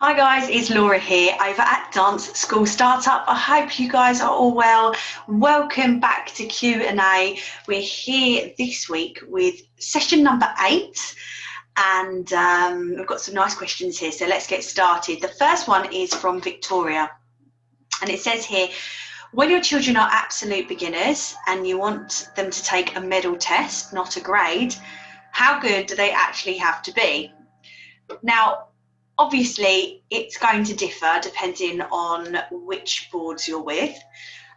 Hi guys, it's Laura here over at Dance School Startup. I hope you guys are all well. Welcome back to Q&A. We're here this week with session number 8 and we've got some nice questions here, so let's get started. The first one is from Victoria and it says here, when your children are absolute beginners and you want them to take a medal test, not a grade, how good do they actually have to be? Now, obviously, it's going to differ depending on which boards you're with.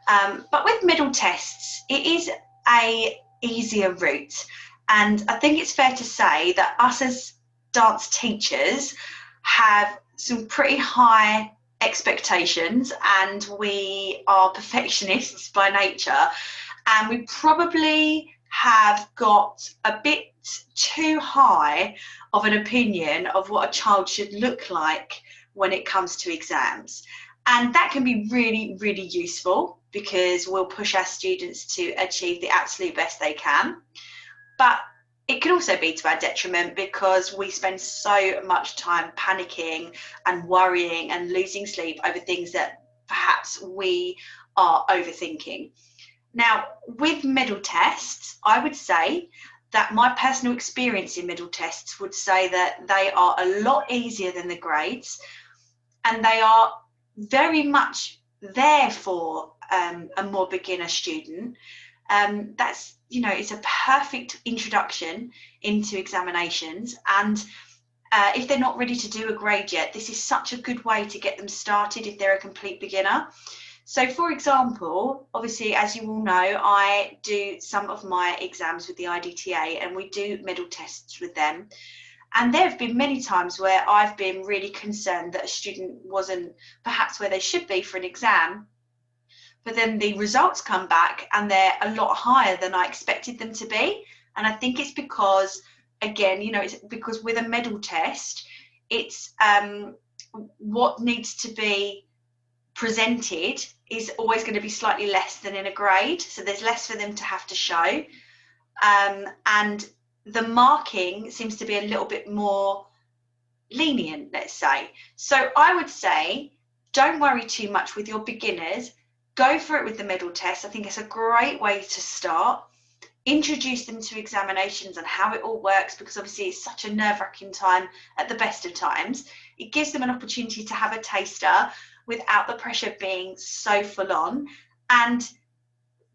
But with middle tests, it is a easier route. And I think it's fair to say that us as dance teachers have some pretty high expectations and we are perfectionists by nature. And we probably have got a bit too high of an opinion of what a child should look like when it comes to exams. And that can be really, really useful because we'll push our students to achieve the absolute best they can. But it can also be to our detriment because we spend so much time panicking and worrying and losing sleep over things that perhaps we are overthinking. Now, with middle tests, I would say that my personal experience in middle tests would say that they are a lot easier than the grades and they are very much there for a more beginner student. That's, it's a perfect introduction into examinations. And if they're not ready to do a grade yet, this is such a good way to get them started if they're a complete beginner. So for example, obviously, as you all know, I do some of my exams with the IDTA and we do middle tests with them. And there have been many times where I've been really concerned that a student wasn't perhaps where they should be for an exam, but then the results come back and they're a lot higher than I expected them to be. And I think it's because, again, it's because with a medal test, it's what needs to be presented is always going to be slightly less than in a grade, so there's less for them to have to show, and the marking seems to be a little bit more lenient, let's say. So I would say don't worry too much with your beginners, go for it with the middle test. I think it's a great way to start. Introduce them to examinations and how it all works, because obviously it's such a nerve-wracking time at the best of times. It gives them an opportunity to have a taster without the pressure being so full on, and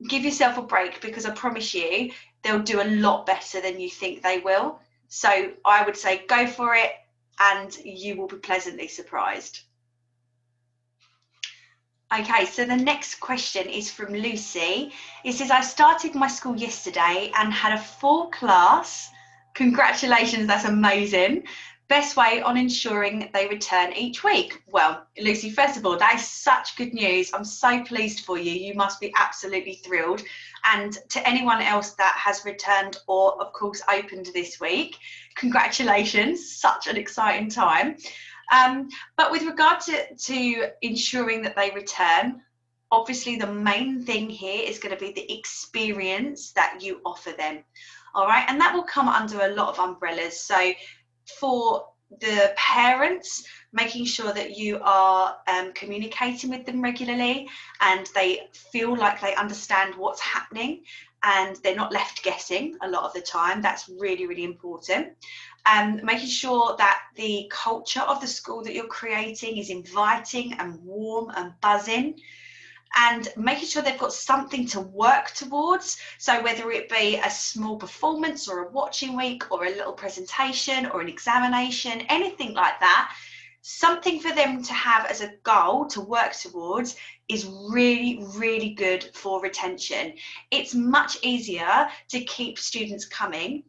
give yourself a break because I promise you they'll do a lot better than you think they will. So I would say go for it and you will be pleasantly surprised. Okay, so the next question is from Lucy. It says, I started my school yesterday and had a full class. Congratulations, that's amazing. Best way on ensuring they return each week? Well, Lucy, first of all, that is such good news. I'm so pleased for you. You must be absolutely thrilled. And to anyone else that has returned or, of course, opened this week, congratulations. Such an exciting time. But with regard to ensuring that they return, obviously the main thing here is going to be the experience that you offer them. All right, and that will come under a lot of umbrellas. So for the parents, making sure that you are communicating with them regularly and they feel like they understand what's happening and they're not left guessing a lot of the time. That's really, really important. Making sure that the culture of the school that you're creating is inviting and warm and buzzing, and making sure they've got something to work towards. So whether it be a small performance or a watching week or a little presentation or an examination, anything like that, something for them to have as a goal to work towards is really, really good for retention. It's much easier to keep students coming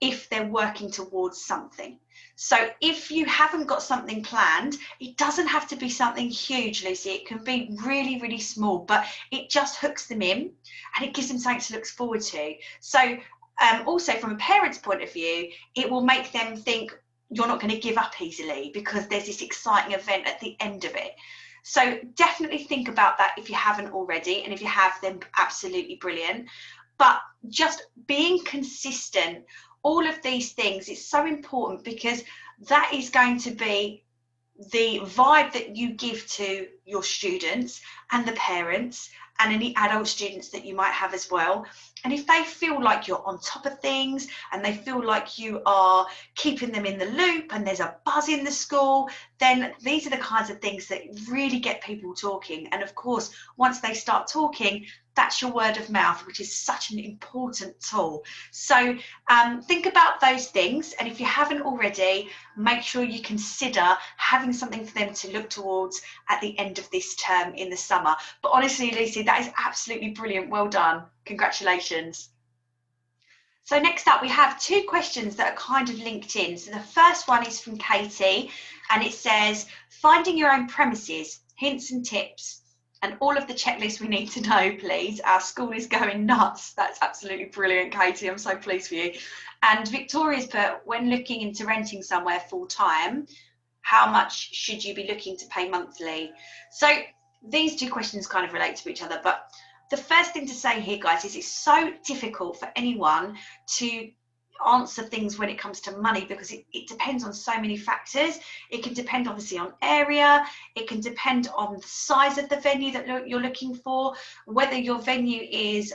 if they're working towards something. So if you haven't got something planned, it doesn't have to be something huge, Lucy. It can be really, really small, but it just hooks them in and it gives them something to look forward to. So also from a parent's point of view, it will make them think you're not going to give up easily because there's this exciting event at the end of it. So definitely think about that if you haven't already, and if you have, then absolutely brilliant. But just being consistent, all of these things, it's so important because that is going to be the vibe that you give to your students and the parents and any adult students that you might have as well. And if they feel like you're on top of things and they feel like you are keeping them in the loop and there's a buzz in the school, then these are the kinds of things that really get people talking. And of course, once they start talking, that's your word of mouth, which is such an important tool. So think about those things. And if you haven't already, make sure you consider having something for them to look towards at the end of this term in the summer. But honestly, Lucy, that is absolutely brilliant. Well done. Congratulations. So next up, we have two questions that are kind of linked in. So the first one is from Katie, and it says, finding your own premises, hints and tips, and all of the checklists we need to know, please. Our school is going nuts. That's absolutely brilliant, Katie. I'm so pleased for you. And Victoria's put, when looking into renting somewhere full time, how much should you be looking to pay monthly? So these two questions kind of relate to each other, but the first thing to say here, guys, is it's so difficult for anyone to answer things when it comes to money, because it depends on so many factors. It can depend obviously on area, it can depend on the size of the venue that you're looking for, whether your venue is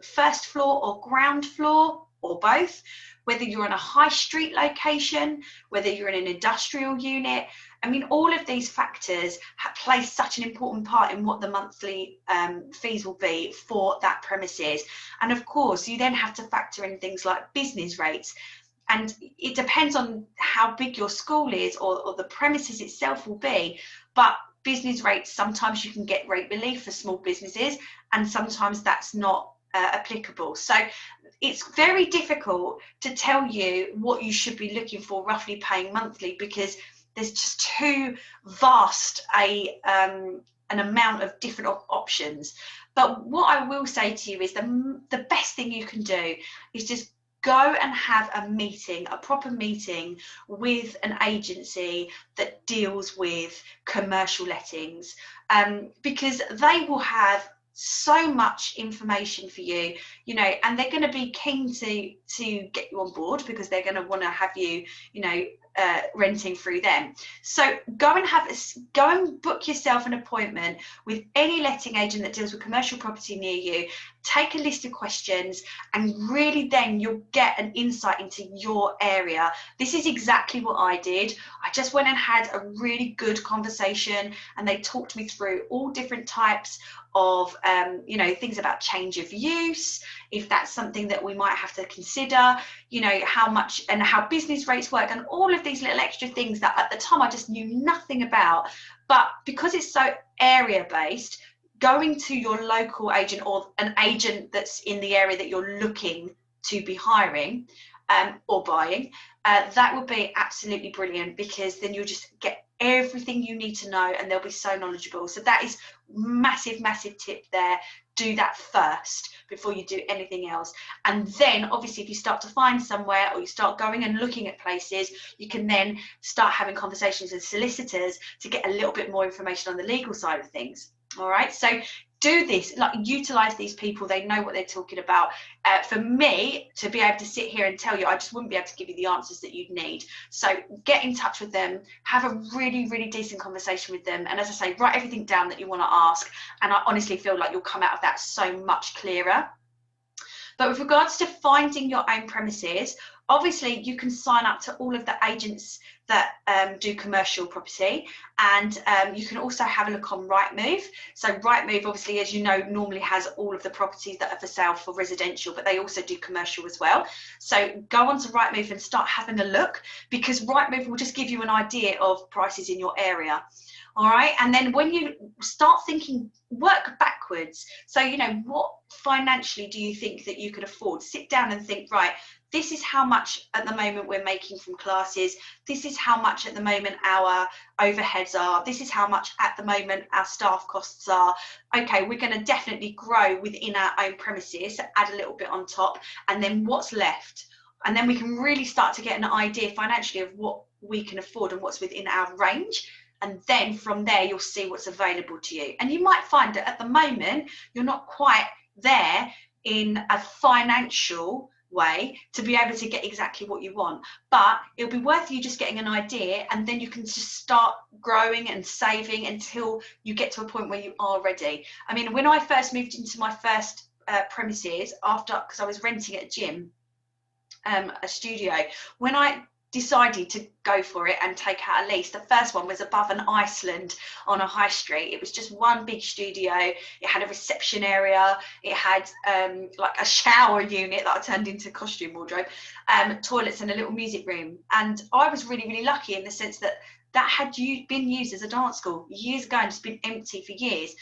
first floor or ground floor or both, whether you're in a high street location, whether you're in an industrial unit. I mean, all of these factors play such an important part in what the monthly fees will be for that premises. And of course, you then have to factor in things like business rates. And it depends on how big your school is or the premises itself will be. But business rates, sometimes you can get rate relief for small businesses, and sometimes that's not applicable. So it's very difficult to tell you what you should be looking for roughly paying monthly, because there's just too vast an amount of different options. But what I will say to you is the best thing you can do is just go and have a meeting, a proper meeting with an agency that deals with commercial lettings, because they will have so much information for you, you know, and they're going to be keen to get you on board, because they're going to want to have you, you know, renting through them. So go and book yourself an appointment with any letting agent that deals with commercial property near you. Take a list of questions, and really then you'll get an insight into your area. This is exactly what I did. I just went and had a really good conversation, and they talked me through all different types of you know, things about change of use, if that's something that we might have to consider, you know, how much and how business rates work, and all of these little extra things that at the time I just knew nothing about. But because it's so area based, going to your local agent or an agent that's in the area that you're looking to be hiring or buying, that would be absolutely brilliant, because then you'll just get everything you need to know, and they'll be so knowledgeable. So that is massive tip there. Do that first before you do anything else. And then obviously if you start to find somewhere, or you start going and looking at places, you can then start having conversations with solicitors to get a little bit more information on the legal side of things. All right, so do this, like, utilize these people. They know what they're talking about. For me to be able to sit here and tell you, I just wouldn't be able to give you the answers that you'd need. So get in touch with them, have a really decent conversation with them, and as I say, write everything down that you want to ask, and I honestly feel like you'll come out of that so much clearer. But with regards to finding your own premises, obviously you can sign up to all of the agents that do commercial property, and you can also have a look on Rightmove. So Rightmove, obviously, as you know, normally has all of the properties that are for sale for residential, but they also do commercial as well. So go onto Rightmove and start having a look, because Rightmove will just give you an idea of prices in your area. All right, and then when you start thinking, work backwards. So, you know, what financially do you think that you could afford? Sit down and think, right, this is how much at the moment we're making from classes. This is how much at the moment our overheads are. This is how much at the moment our staff costs are. Okay, we're going to definitely grow within our own premises, add a little bit on top, and then what's left? And then we can really start to get an idea financially of what we can afford and what's within our range. And then from there, you'll see what's available to you. And you might find that at the moment, you're not quite there in a financial way to be able to get exactly what you want, but it'll be worth you just getting an idea, and then you can just start growing and saving until you get to a point where you are ready. I mean, when I first moved into my first premises, because I was renting at a gym, a studio, when I decided to go for it and take out a lease, the first one was above an Iceland on a high street. It was just one big studio. It had a reception area, it had like a shower unit that I turned into a costume wardrobe, toilets and a little music room. And I was really, really lucky in the sense that that had been used as a dance school years ago and just been empty for years.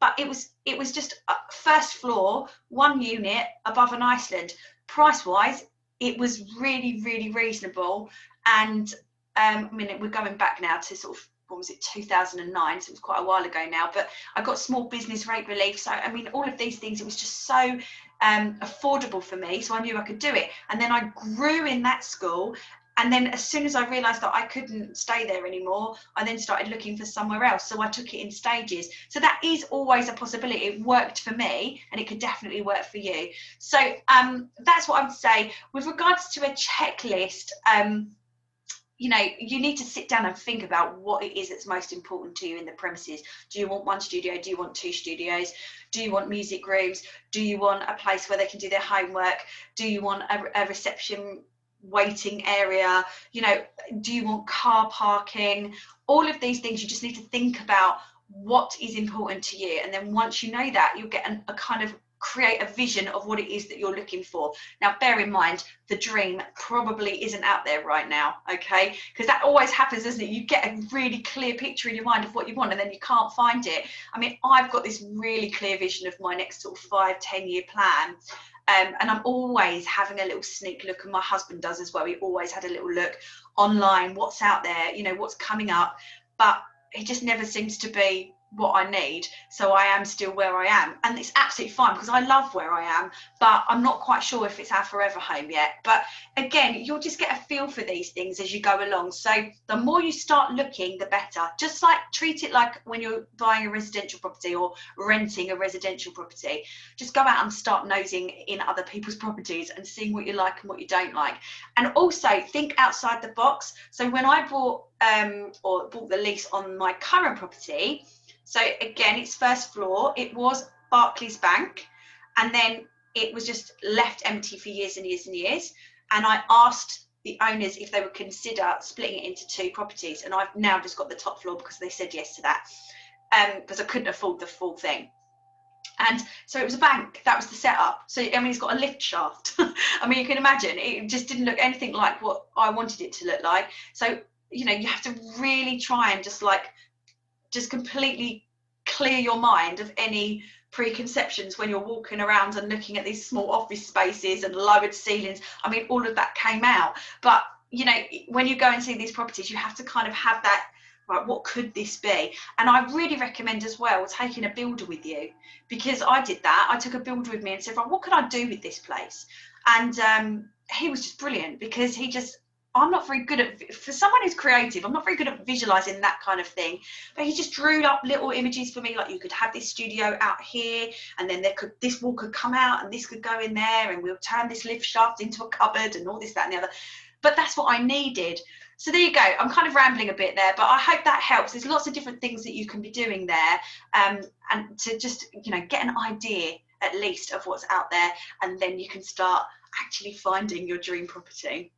But it was just first floor, one unit above an Iceland. Price wise, it was really, really reasonable. And I mean, we're going back now to sort of, what was it, 2009, so it was quite a while ago now, but I got small business rate relief. So I mean, all of these things, it was just so affordable for me, so I knew I could do it. And then I grew in that school, and then as soon as I realised that I couldn't stay there anymore, I then started looking for somewhere else. So I took it in stages. So that is always a possibility. It worked for me, and it could definitely work for you. So that's what I would say. With regards to a checklist, you know, you need to sit down and think about what it is that's most important to you in the premises. Do you want one studio? Do you want two studios? Do you want music rooms? Do you want a place where they can do their homework? Do you want a reception waiting area? You know, do you want car parking? All of these things, you just need to think about what is important to you, and then once you know that, you'll get a kind of create a vision of what it is that you're looking for. Now, bear in mind, the dream probably isn't out there right now, okay? Because that always happens, doesn't it? You get a really clear picture in your mind of what you want, and then you can't find it. I mean, I've got this really clear vision of my next sort of 5-10 year plan. And I'm always having a little sneak look, and my husband does as well. He always had a little look online, what's out there, you know, what's coming up, but it just never seems to be what I need. So I am still where I am, and it's absolutely fine because I love where I am, but I'm not quite sure if it's our forever home yet. But again, you'll just get a feel for these things as you go along. So the more you start looking, the better. Just like treat it like when you're buying a residential property or renting a residential property. Just go out and start nosing in other people's properties and seeing what you like and what you don't like. And also think outside the box. So when I bought the lease on my current property, so again, it's first floor, it was Barclays Bank, and then it was just left empty for years and years and years. And I asked the owners if they would consider splitting it into two properties, and I've now just got the top floor because they said yes to that, because I couldn't afford the full thing. And so it was a bank, that was the setup. So I mean, it's got a lift shaft. I mean, you can imagine, it just didn't look anything like what I wanted it to look like. So, you know, you have to really try and just completely clear your mind of any preconceptions when you're walking around and looking at these small office spaces and lowered ceilings. I mean, all of that came out. But, you know, when you go and see these properties, you have to kind of have that, right, what could this be? And I really recommend as well taking a builder with you, because I did that. I took a builder with me and said, right, what could I do with this place? And he was just brilliant, because I'm not very good at, for someone who's creative, I'm not very good at visualizing that kind of thing, but he just drew up little images for me, like you could have this studio out here, and then this wall could come out and this could go in there, and we'll turn this lift shaft into a cupboard and all this, that and the other. But that's what I needed. So there you go. I'm kind of rambling a bit there, but I hope that helps. There's lots of different things that you can be doing there, and to just, you know, get an idea at least of what's out there, and then you can start actually finding your dream property.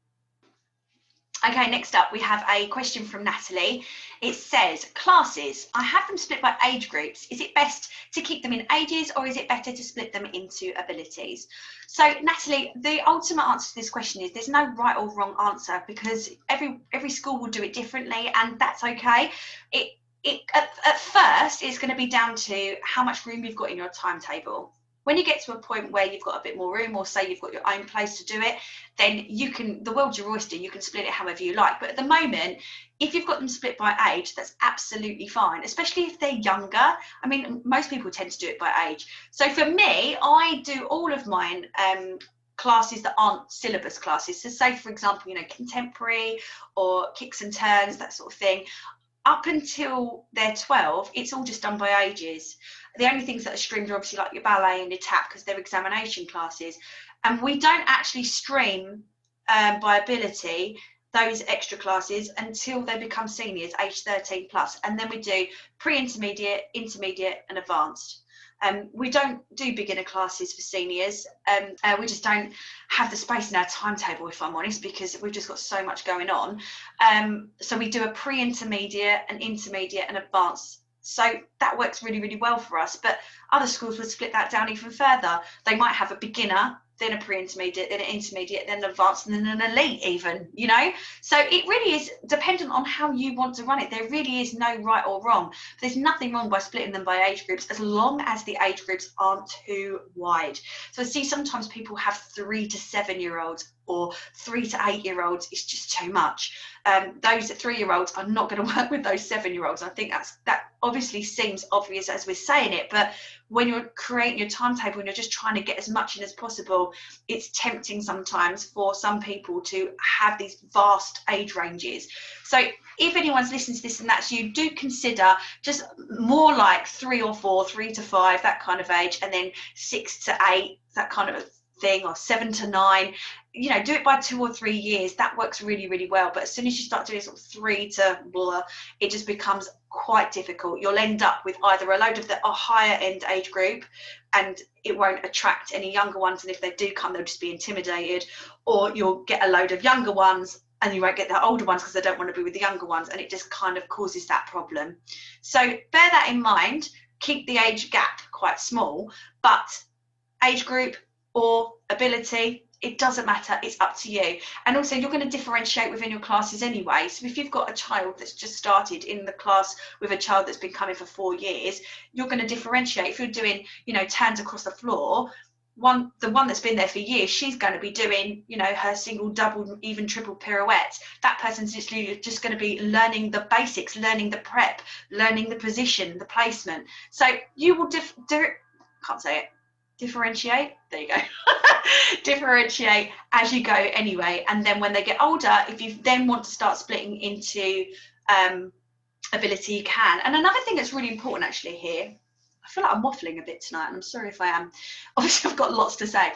Okay, next up we have a question from Natalie. It says, classes, I have them split by age groups. Is it best to keep them in ages, or is it better to split them into abilities? So Natalie, the ultimate answer to this question is there's no right or wrong answer, because every school will do it differently, and that's okay. At first, it's going to be down to how much room you've got in your timetable. When you get to a point where you've got a bit more room, or say you've got your own place to do it, then the world's your oyster, you can split it however you like. But at the moment, if you've got them split by age, that's absolutely fine, especially if they're younger. I mean, most people tend to do it by age. So for me, I do all of mine classes that aren't syllabus classes. So say, for example, you know, contemporary or kicks and turns, that sort of thing. Up until they're 12, it's all just done by ages. The only things that are streamed are obviously like your ballet and your tap, because they're examination classes. And we don't actually stream by ability those extra classes until they become seniors, age 13 plus. And then we do pre-intermediate, intermediate and advanced. We don't do beginner classes for seniors. We just don't have the space in our timetable, if I'm honest, because we've just got so much going on. So we do a pre-intermediate, an intermediate and advanced. So that works really, really well for us. But other schools would split that down even further. They might have a beginner, then a pre-intermediate, then an intermediate, then an advanced, and then an elite even, you know? So it really is dependent on how you want to run it. There really is no right or wrong. There's nothing wrong by splitting them by age groups, as long as the age groups aren't too wide. So I see sometimes people have 3 to 7 year olds or 3 to 8 year olds. It's just too much. Those 3-year-olds are not going to work with those 7-year-olds. I think that obviously seems obvious as we're saying it, but when you're creating your timetable and you're just trying to get as much in as possible, it's tempting sometimes for some people to have these vast age ranges. So if anyone's listening to this and that's you, do consider just more like 3 or 4, 3 to 5, that kind of age, and then 6 to 8, that kind of thing, or 7 to 9. You know, do it by 2 or 3 years. That works really, really well. But as soon as you start doing sort of 3 to blah, it just becomes quite difficult. You'll end up with either a load of the higher end age group, and it won't attract any younger ones. And if they do come, they'll just be intimidated. Or you'll get a load of younger ones, and you won't get the older ones because they don't want to be with the younger ones. And it just kind of causes that problem. So bear that in mind. Keep the age gap quite small, but age group or ability, it doesn't matter, it's up to you. And also you're going to differentiate within your classes anyway. So if you've got a child that's just started in the class with a child that's been coming for 4 years, you're going to differentiate. If you're doing, you know, turns across the floor, the one that's been there for years, she's going to be doing, you know, her single, double, even triple pirouettes. That person's just going to be learning the basics, learning the prep, learning the position, the placement. So you will differentiate, there you go. Differentiate as you go anyway. And then when they get older, if you then want to start splitting into ability, you can. And another thing that's really important actually here, I feel like I'm waffling a bit tonight, and I'm sorry if I am. Obviously I've got lots to say.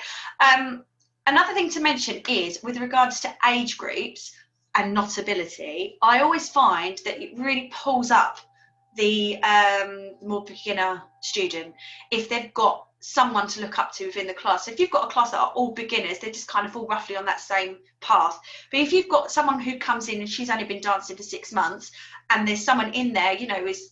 Another thing to mention is with regards to age groups and not ability, I always find that it really pulls up the more beginner student if they've got someone to look up to within the class. So if you've got a class that are all beginners, they're just kind of all roughly on that same path. But if you've got someone who comes in and she's only been dancing for 6 months, and there's someone in there, you know, is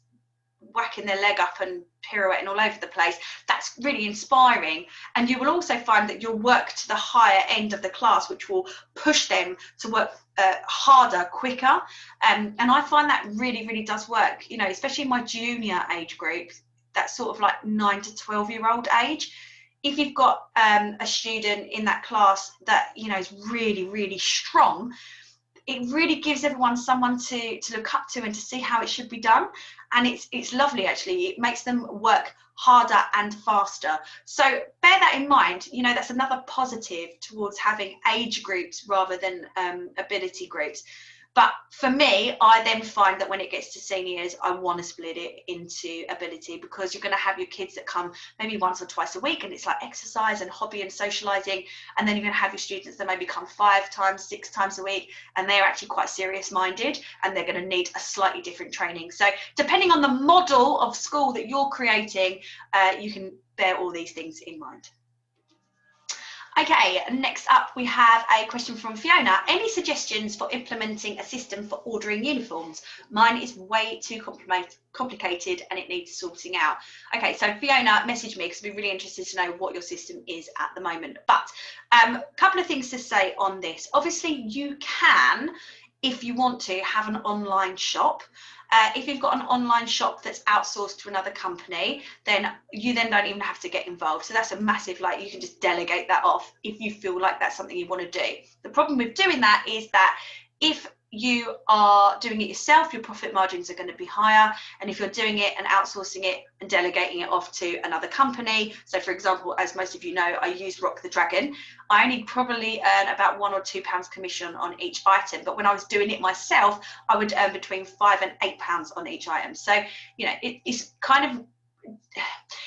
whacking their leg up and pirouetting all over the place, that's really inspiring. And you will also find that you'll work to the higher end of the class, which will push them to work harder, quicker. And I find that really, really does work, you know, especially in my junior age group, that sort of like 9 to 12-year-old age. If you've got a student in that class that, you know, is really, really strong, it really gives everyone someone to look up to and to see how it should be done. And it's lovely, actually. It makes them work harder and faster. So bear that in mind. You know, that's another positive towards having age groups rather than ability groups. But for me, I then find that when it gets to seniors, I want to split it into ability, because you're going to have your kids that come maybe once or twice a week, and it's like exercise and hobby and socializing. And then you're going to have your students that maybe come 5 times, 6 times a week, and they're actually quite serious minded, and they're going to need a slightly different training. So depending on the model of school that you're creating, you can bear all these things in mind. Okay, next up we have a question from Fiona. Any suggestions for implementing a system for ordering uniforms? Mine is way too complicated and it needs sorting out. Okay, so Fiona, message me because I'd be really interested to know what your system is at the moment. But a couple of things to say on this. Obviously, you can, if you want to, have an online shop. If you've got an online shop that's outsourced to another company, then you then don't even have to get involved. So that's a massive, like, you can just delegate that off if you feel like that's something you want to do. The problem with doing that is that if you are doing it yourself, your profit margins are going to be higher. And if you're doing it and outsourcing it and delegating it off to another company, so for example, as most of you know, I use Rock the Dragon. I only probably earn about £1 or £2 commission on each item. But when I was doing it myself, I would earn between £5 and £8 on each item. So, you know, it's kind of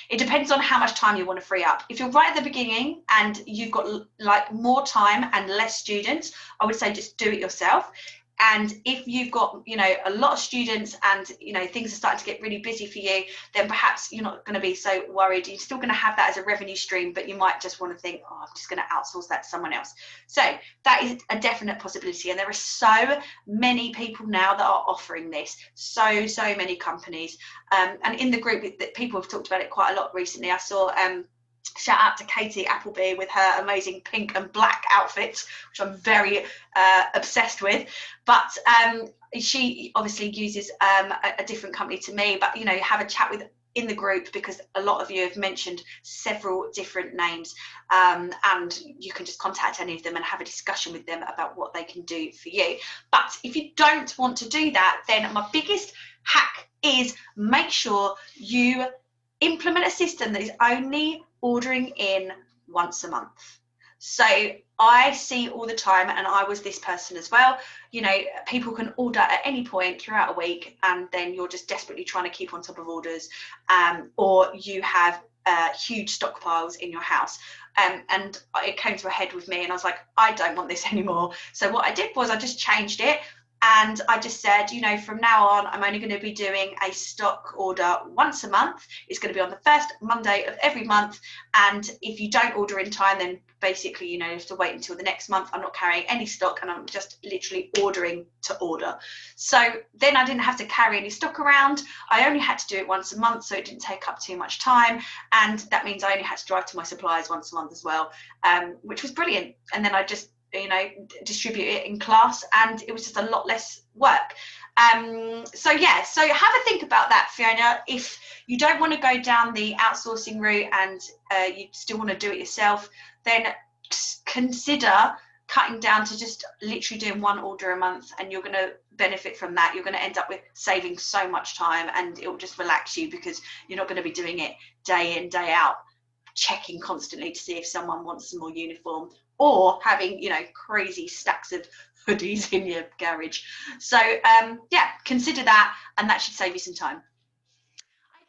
it depends on how much time you want to free up. If you're right at the beginning and you've got like more time and less students, I would say just do it yourself. And if you've got, you know, a lot of students and, you know, things are starting to get really busy for you, then perhaps you're not going to be so worried. You're still going to have that as a revenue stream, but you might just want to think, oh, I'm just going to outsource that to someone else. So that is a definite possibility. And there are so many people now that are offering this, so many companies. And in the group, people have talked about it quite a lot recently. I saw shout out to Katie Appleby with her amazing pink and black outfits, which I'm very obsessed with. But she obviously uses a different company to me, but, you know, have a chat with in the group, because a lot of you have mentioned several different names, and you can just contact any of them and have a discussion with them about what they can do for you. But if you don't want to do that, then my biggest hack is make sure you implement a system that is only ordering in once a month. So I see all the time, and I was this person as well, you know, people can order at any point throughout a week, and then you're just desperately trying to keep on top of orders, or you have huge stockpiles in your house. And it came to a head with me, and I was like, I don't want this anymore. So what I did was I just changed it. And I just said, you know, from now on, I'm only going to be doing a stock order once a month. It's going to be on the first Monday of every month. And if you don't order in time, then basically, you know, you have to wait until the next month. I'm not carrying any stock, and I'm just literally ordering to order. So then I didn't have to carry any stock around. I only had to do it once a month, so it didn't take up too much time. And that means I only had to drive to my suppliers once a month as well, which was brilliant. And then I just, you know, distribute it in class, and it was just a lot less work. So yeah, so have a think about that, Fiona. If you don't want to go down the outsourcing route and you still want to do it yourself, then consider cutting down to just literally doing one order a month, and you're going to benefit from that. You're going to end up with saving so much time, and it will just relax you, because you're not going to be doing it day in, day out, checking constantly to see if someone wants some more uniform, or having, you know, crazy stacks of hoodies in your garage. So yeah, consider that, and that should save you some time.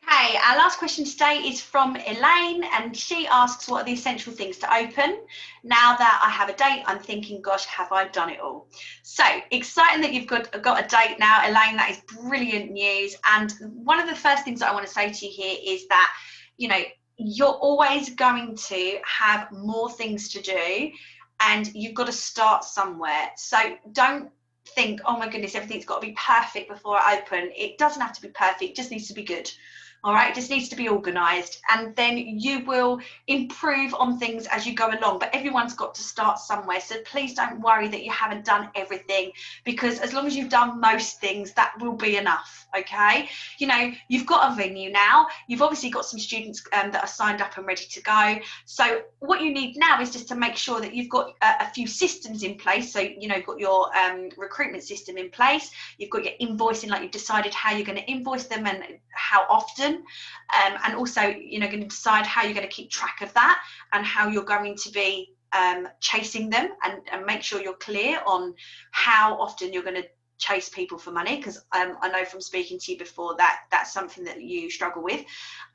Okay, our last question today is from Elaine, and she asks, what are the essential things to open? Now that I have a date, I'm thinking, gosh, have I done it all? So exciting that you've got a date now, Elaine. That is brilliant news. And one of the first things that I want to say to you here is that, you know, you're always going to have more things to do, and you've got to start somewhere. So don't think, oh my goodness, everything's got to be perfect before I open. It doesn't have to be perfect, it just needs to be good. All right, it just needs to be organized, and then you will improve on things as you go along. But everyone's got to start somewhere, so please don't worry that you haven't done everything, because as long as you've done most things, that will be enough. Okay, you know, you've got a venue now, you've obviously got some students that are signed up and ready to go. So what you need now is just to make sure that you've got a few systems in place. So, you know, you've got your recruitment system in place, you've got your invoicing, like you've decided how you're going to invoice them and how often. And also, you know, going to decide how you're going to keep track of that, and how you're going to be chasing them, and make sure you're clear on how often you're going to chase people for money, because I know from speaking to you before that that's something that you struggle with.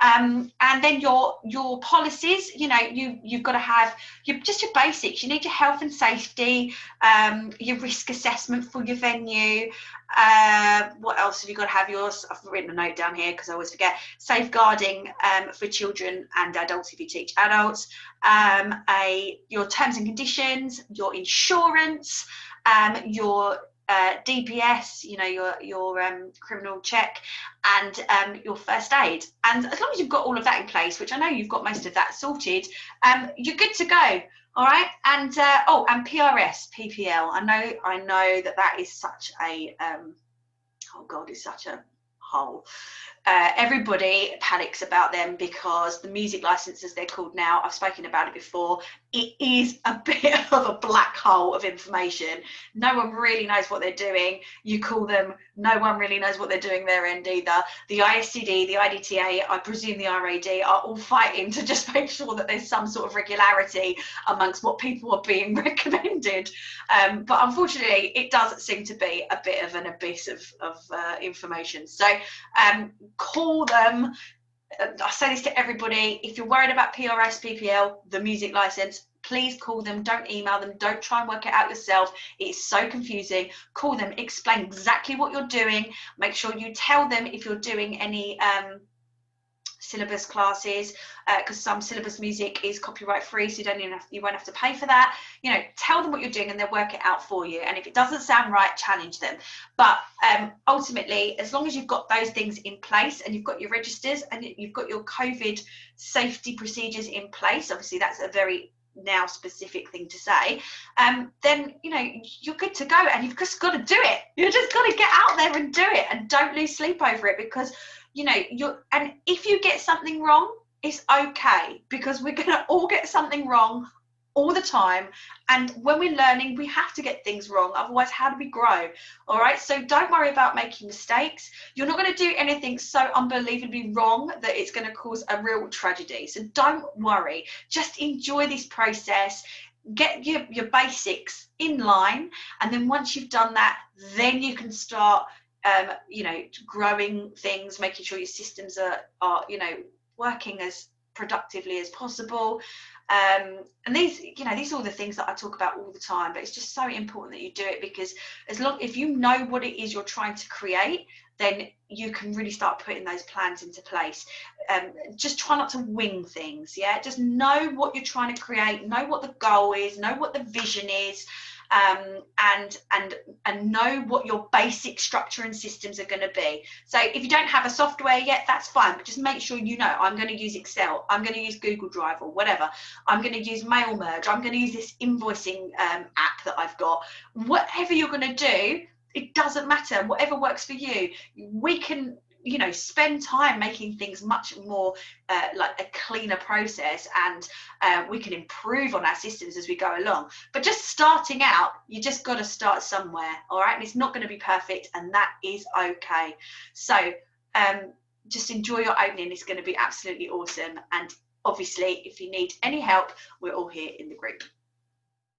And then your policies, you know, you've got to have just your basics. You need your health and safety, your risk assessment for your venue. What else have you got to have? Yours, I've written a note down here because I always forget. Safeguarding for children and adults if you teach adults. Your terms and conditions, your insurance, your DPS, you know, your criminal check, and your first aid. And as long as you've got all of that in place, which I know you've got most of that sorted, you're good to go. All right. And and PRS, PPL. I know that is such a oh God, it's such a hole. Everybody panics about them, because the music licenses, they're called now, I've spoken about it before, it is a bit of a black hole of information. No one really knows what they're doing. You call them, no one really knows what they're doing their end either. The ISCD, the IDTA, I presume the RAD are all fighting to just make sure that there's some sort of regularity amongst what people are being recommended. But unfortunately, it does seem to be a bit of an abyss of information. So call them, I say this to everybody, if you're worried about PRS, PPL, the music license, please call them, don't email them, don't try and work it out yourself. It's so confusing. Call them, explain exactly what you're doing. Make sure you tell them if you're doing any syllabus classes, because some syllabus music is copyright free, so you won't have to pay for that. You know, tell them what you're doing and they'll work it out for you. And if it doesn't sound right, challenge them. But ultimately, as long as you've got those things in place and you've got your registers and you've got your COVID safety procedures in place, obviously that's a very now specific thing to say, then you know you're good to go, and you've just got to do it. You just got to get out there and do it, and don't lose sleep over it, because you know and if you get something wrong, it's okay, because we're gonna all get something wrong all the time, and when we're learning we have to get things wrong, otherwise how do we grow? All right, so don't worry about making mistakes. You're not going to do anything so unbelievably wrong that it's going to cause a real tragedy, so don't worry, just enjoy this process, get your basics in line, and then once you've done that, then you can start you know, growing things, making sure your systems are you know, working as productively as possible. And these, you know, these are all the things that I talk about all the time, but it's just so important that you do it, because if you know what it is you're trying to create, then you can really start putting those plans into place. Just try not to wing things. Yeah, just know what you're trying to create, know what the goal is, know what the vision is, and know what your basic structure and systems are going to be. So if you don't have a software yet, that's fine, but just make sure you know, I'm going to use Excel, I'm going to use Google Drive or whatever, I'm going to use Mailmerge, I'm going to use this invoicing app that I've got. Whatever you're going to do, it doesn't matter, whatever works for you. We can, you know, spend time making things much more like a cleaner process, and we can improve on our systems as we go along. But just starting out, you just got to start somewhere, all right? And it's not going to be perfect, and that is okay. So just enjoy your opening. It's going to be absolutely awesome. And obviously, if you need any help, we're all here in the group.